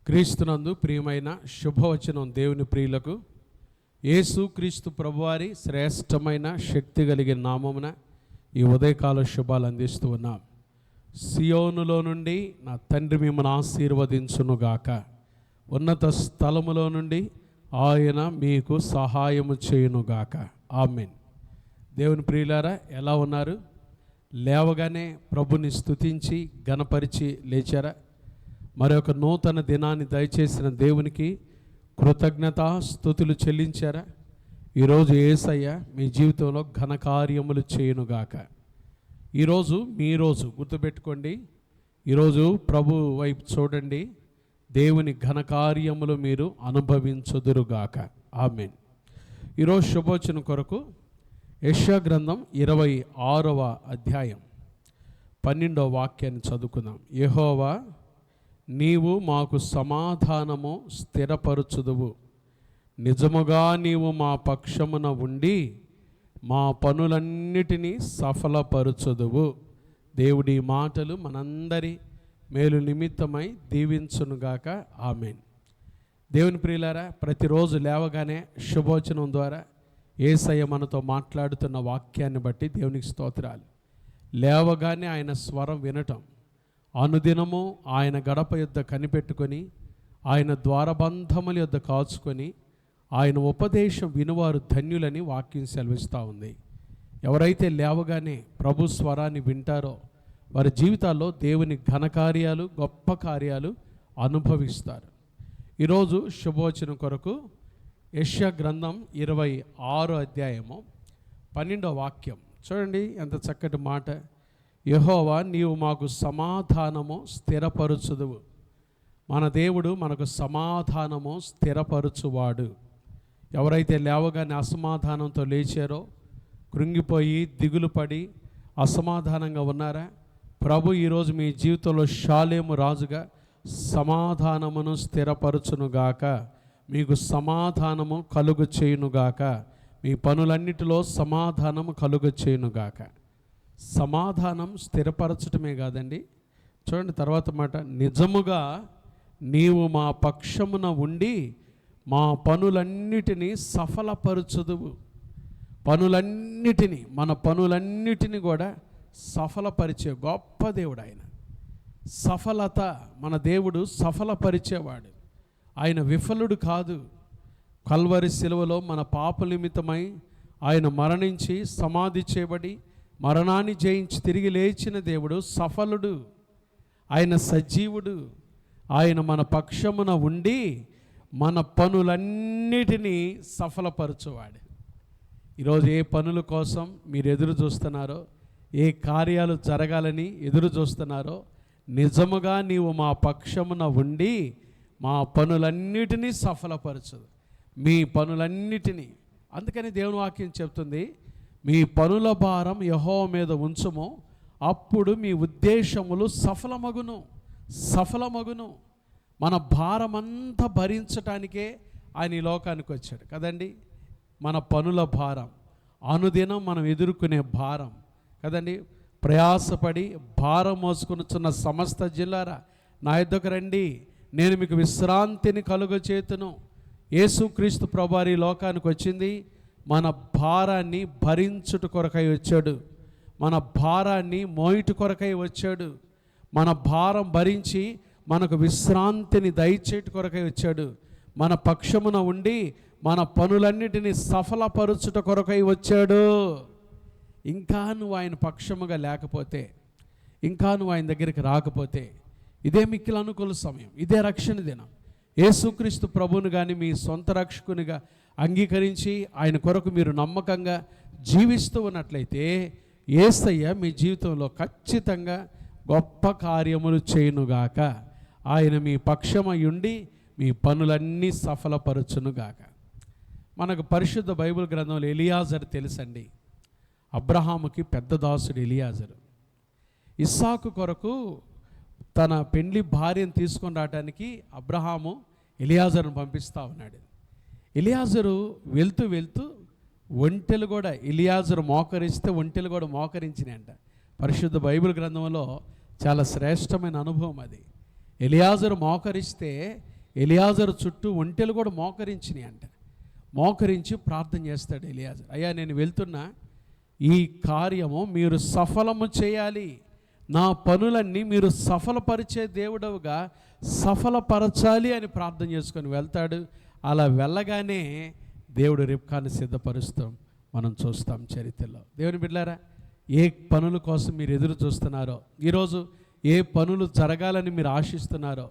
క్రీస్తునందు ప్రియమైన శుభవచనం దేవుని ప్రియులకు యేసు క్రీస్తు ప్రభువారి శ్రేష్టమైన శక్తి కలిగిన నామమున ఈ ఉదయకాల శుభాలు అందిస్తూ ఉన్నాం. సియోనులో నుండి నా తండ్రి మిమ్మల్ని ఆశీర్వదించునుగాక, ఉన్నత స్థలములో నుండి ఆయన మీకు సహాయము చేయునుగాక. ఆమేన్. దేవుని ప్రియులారా, ఎలా ఉన్నారు? లేవగానే ప్రభుని స్తుతించి ఘనపరిచి లేచారా? మరొక నూతన దినాన్ని దయచేసిన దేవునికి కృతజ్ఞతా స్తుతులు చెల్లించారా? ఈరోజు యేసయ్య మీ జీవితంలో ఘనకార్యములు చేయునుగాక. ఈరోజు మీ రోజు, గుర్తుపెట్టుకోండి. ఈరోజు ప్రభు వైపు చూడండి, దేవుని ఘనకార్యములు మీరు అనుభవించుదురుగాక. ఆమేన్. ఈరోజు శుభవచనం కొరకు యెషయా గ్రంథం 26వ అధ్యాయం 12వ వాక్యాన్ని చదువుకుందాం. యెహోవా, నీవు మాకు సమాధానము స్థిరపరచుదువు, నిజముగా నీవు మా పక్షమున ఉండి మా పనులన్నిటినీ సఫలపరచుదువు. దేవుడి మాటలు మనందరి మేలు నిమిత్తమై దీవించునుగాక. ఆమేన్. దేవుని ప్రియులారా, ప్రతిరోజు లేవగానే శుభవచనం ద్వారా యేసయ్య మనతో మాట్లాడుతున్న వాక్యాన్ని బట్టి దేవునికి స్తోత్రాలు. లేవగానే ఆయన స్వరం వినటం, అనుదినము ఆయన గడప యొద్ద కనిపెట్టుకొని, ఆయన ద్వారబంధముల యొద్ద కాచుకొని, ఆయన ఉపదేశం వినువారు ధన్యులని వాక్యం సెలవిస్తూ ఉంది. ఎవరైతే లేవగానే ప్రభు స్వరాన్ని వింటారో వారి జీవితాల్లో దేవుని ఘనకార్యాలు, గొప్ప కార్యాలు అనుభవిస్తారు. ఈరోజు శుభవచనం కొరకు యెషయా గ్రంథం 26వ అధ్యాయము 12వ వాక్యం చూడండి. ఎంత చక్కటి మాట. యెహోవా, నీవు మాకు సమాధానము స్థిరపరచుదువు. మన దేవుడు మనకు సమాధానము స్థిరపరచువాడు. ఎవరైతే లేవగానే అసమాధానంతో లేచారో, కృంగిపోయి దిగులు పడి అసమాధానంగా ఉన్నారా? ప్రభు ఈరోజు మీ జీవితంలో షాలేము రాజుగా సమాధానమును స్థిరపరచునుగాక, మీకు సమాధానము కలుగు చేయునుగాక, మీ పనులన్నిటిలో సమాధానము కలుగు చేయునుగాక. సమాధానం స్థిరపరచటమే కాదండి, చూడండి తర్వాత మాట, నిజముగా నీవు మా పక్షమున ఉండి మా పనులన్నిటినీ సఫలపరచుదువు. పనులన్నిటినీ, మన పనులన్నిటినీ కూడా సఫలపరిచే గొప్ప దేవుడు ఆయన. సఫలత, మన దేవుడు సఫలపరిచేవాడు. ఆయన విఫలుడు కాదు. కల్వరి శిలువలో మన పాప నిమిత్తమై ఆయన మరణించి సమాధి చేయబడి మరణాన్ని జయించి తిరిగి లేచిన దేవుడు సఫలుడు. ఆయన సజీవుడు. ఆయన మన పక్షమున ఉండి మన పనులన్నిటినీ సఫలపరచువాడు. ఈరోజు ఏ పనుల కోసం మీరు ఎదురు చూస్తున్నారో, ఏ కార్యాలు జరగాలని ఎదురు చూస్తున్నారో, నిజముగా నీవు మా పక్షమున ఉండి మా పనులన్నిటినీ సఫలపరచదు. మీ పనులన్నిటినీ. అందుకని దేవుని వాక్యం చెప్తుంది, మీ పనుల భారం యెహోవా మీద ఉంచుము, అప్పుడు మీ ఉద్దేశములు సఫలమగును. మన భారమంతా భరించటానికే ఆయన ఈ లోకానికి వచ్చాడు కదండి. మన పనుల భారం, అనుదినం మనం ఎదుర్కొనే భారం కదండి. ప్రయాసపడి భారం మోసుకొనుచున్న సమస్త జిల్లారా, నా యొద్దకు రండి, నేను మీకు విశ్రాంతిని కలుగచేతును. యేసుక్రీస్తు ప్రభువారి లోకానికి వచ్చింది మన భారాన్ని భరించుట కొరకై వచ్చాడు. మన భారాన్ని మోయుట కొరకై వచ్చాడు. మన భారం భరించి మనకు విశ్రాంతిని దయచేట కొరకై వచ్చాడు. మన పక్షమున ఉండి మన పనులన్నిటినీ సఫలపరచుట కొరకై వచ్చాడు. ఇంకా నువ్వు ఆయన పక్షముగా లేకపోతే, ఇంకా నువ్వు ఆయన దగ్గరికి రాకపోతే, ఇదే మిక్కిలి అనుకూల సమయం, ఇదే రక్షణ దినం. యేసుక్రీస్తు ప్రభువును కానీ మీ సొంత రక్షకునిగా అంగీకరించి ఆయన కొరకు మీరు నమ్మకంగా జీవిస్తూ ఉన్నట్లయితే యేసయ్య మీ జీవితంలో ఖచ్చితంగా గొప్ప కార్యములు చేయునుగాక. ఆయన మీ పక్షమై ఉండి మీ పనులన్నీ సఫలపరచునుగాక. మనకు పరిశుద్ధ బైబిల్ గ్రంథంలో ఎలియాజరు తెలుసండి. అబ్రహాముకి పెద్ద దాసుడు ఎలియాజరు. ఇస్సాకు కొరకు తన పెండ్లి భార్యను తీసుకొని రావడానికి అబ్రహాము ఎలియాజరును పంపిస్తూ ఉన్నాడు. ఎలియాజరు వెళ్తూ వెళ్తూ ఒంటెలు కూడా, ఎలియాజరు మోకరిస్తే ఒంటెలు కూడా మోకరించినాయంట. పరిశుద్ధ బైబిల్ గ్రంథంలో చాలా శ్రేష్టమైన అనుభవం అది. ఎలియాజరు మోకరిస్తే ఎలియాజరు చుట్టూ ఒంటెలు కూడా మోకరించినాయి అంట. మోకరించి ప్రార్థన చేస్తాడు ఎలియాజరు, అయ్యా నేను వెళ్తున్నా, ఈ కార్యము మీరు సఫలము చేయాలి, నా పనులన్నీ మీరు సఫలపరిచే దేవుడవుగా సఫలపరచాలి అని ప్రార్థన చేసుకొని వెళ్తాడు. అలా వెళ్ళగానే దేవుడు రిబ్కాను సిద్ధపరుస్తాం మనం చూస్తాం చరిత్రలో. దేవుని బిడ్డలారా, ఏ పనుల కోసం మీరు ఎదురు చూస్తున్నారో, ఈరోజు ఏ పనులు జరగాలని మీరు ఆశిస్తున్నారో,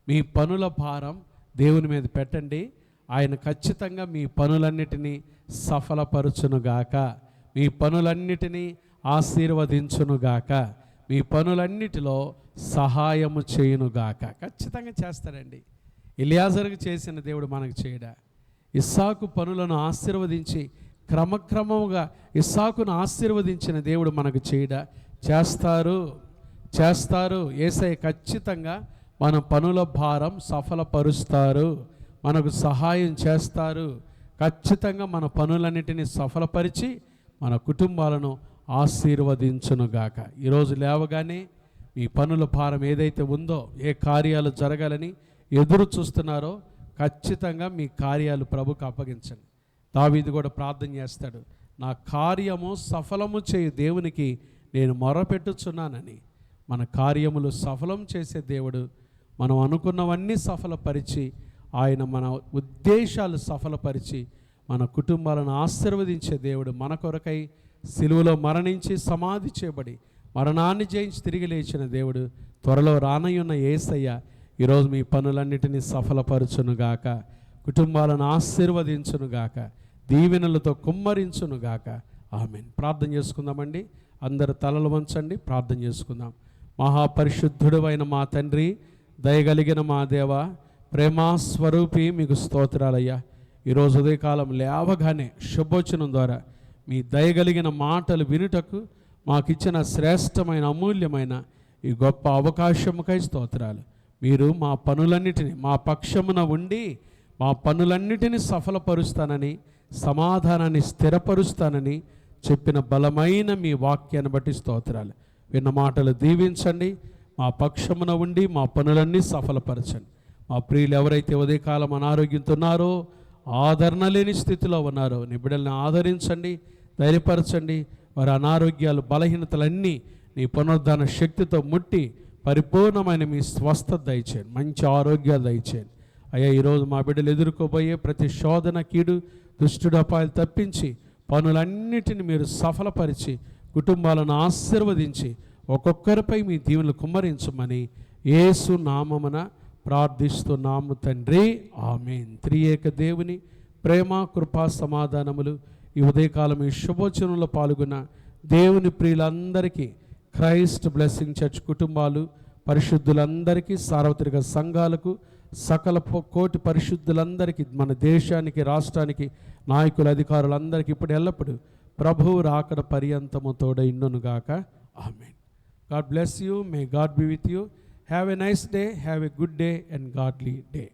మీ పనుల భారం దేవుని మీద పెట్టండి. ఆయన ఖచ్చితంగా మీ పనులన్నిటినీ సఫలపరచునుగాక, మీ పనులన్నిటినీ ఆశీర్వదించునుగాక, మీ పనులన్నిటిలో సహాయము చేయునుగాక. ఖచ్చితంగా చేస్తాడండి. ఎలియాజరుకు చేసిన దేవుడు మనకు చేయడా? ఇస్సాకు పనులను ఆశీర్వదించి క్రమక్రమముగా ఇస్సాకును ఆశీర్వదించిన దేవుడు మనకు చేయడా? చేస్తారు. యేసయ్య ఖచ్చితంగా మన పనుల భారం సఫలపరుస్తారు, మనకు సహాయం చేస్తారు. ఖచ్చితంగా మన పనులన్నిటినీ సఫలపరిచి మన కుటుంబాలను ఆశీర్వదించునుగాక. ఈరోజు లేవగానే మీ పనుల భారం ఏదైతే ఉందో, ఏ కార్యాలు జరగాలని ఎదురు చూస్తున్నారో, ఖచ్చితంగా మీ కార్యాలు ప్రభుకు అప్పగించండి. దావీదు కూడా ప్రార్థన చేస్తాడు, నా కార్యము సఫలము చేయు దేవునికి నేను మొరపెట్టుచున్నానని. మన కార్యములు సఫలం చేసే దేవుడు, మనం అనుకున్నవన్నీ సఫలపరిచి, ఆయన మన ఉద్దేశాలు సఫలపరిచి మన కుటుంబాలను ఆశీర్వదించే దేవుడు. మన కొరకై సిలువలో మరణించి సమాధి చేయబడి మరణాన్ని జయించి తిరిగి లేచిన దేవుడు. త్వరలో రానయ్యున్న యేసయ్య ఈరోజు మీ పనులన్నిటినీ సఫలపరచునుగాక, కుటుంబాలను ఆశీర్వదించునుగాక, దీవెనలతో కుమ్మరించునుగాక. ఆమేన్. ప్రార్థన చేసుకుందామండి. అందరు తలలు వంచండి, ప్రార్థన చేసుకుందాం. మహాపరిశుద్ధుడు అయిన మా తండ్రి, దయగలిగిన మా దేవ, ప్రేమాస్వరూపి, మీకు స్తోత్రాలయ్యా. ఈరోజు ఉదయకాలం లేవగానే శుభోచనం ద్వారా మీ దయగలిగిన మాటలు వినుటకు మాకిచ్చిన శ్రేష్టమైన అమూల్యమైన ఈ గొప్ప అవకాశముకై స్తోత్రాలు. మీరు మా పనులన్నిటినీ మా పక్షమున ఉండి మా పనులన్నిటినీ సఫలపరుస్తానని, సమాధానాన్ని స్థిరపరుస్తానని చెప్పిన బలమైన మీ వాక్యాన్ని బట్టి స్తోత్రాలు. విన్న మాటలు దీవించండి, మా పక్షమున ఉండి మా పనులన్నీ సఫలపరచండి. మా ప్రియులు ఎవరైతే ఉదయకాలం అనారోగ్యంతో ఉన్నారో, ఆదరణ లేని స్థితిలో ఉన్నారో, నీ బిడ్డల్ని ఆదరించండి, ధైర్యపరచండి. వారి అనారోగ్యాలు, బలహీనతలన్నీ నీ పునరుద్ధాన శక్తితో ముట్టి పరిపూర్ణమైన మీ స్వస్థత దయచేయండి, మంచి ఆరోగ్యాలు దయచేయండి. అయ్యా, ఈరోజు మా బిడ్డలు ఎదుర్కోబోయే ప్రతి శోధన, కీడు, దుష్టుడు, అపాయాలు తప్పించి పనులన్నిటిని మీరు సఫలపరిచి కుటుంబాలను ఆశీర్వదించి ఒక్కొక్కరిపై మీ దీవెనలు కుమ్మరించమని యేసు నామమున ప్రార్థిస్తున్నాము తండ్రి. ఆమేన్. త్రియేక దేవుని ప్రేమ, కృపా, సమాధానములు ఈ ఉదయకాలం ఈ శుభోచనంలో పాల్గొన్న దేవుని ప్రియులందరికీ, క్రైస్ట్ బ్లెస్సింగ్ చర్చ్ కుటుంబాలు, పరిశుద్ధులందరికీ, సార్వత్రిక సంఘాలకు, సకల కోటి పరిశుద్ధులందరికీ, మన దేశానికి, రాష్ట్రానికి, నాయకులు, అధికారులందరికీ ఇప్పుడు ఎల్లప్పుడు ప్రభువు రాకడ పర్యంతము తోడైండునుగాక. ఆమేన్. God bless you. May God be with you. Have a nice day. Have a good day and godly day.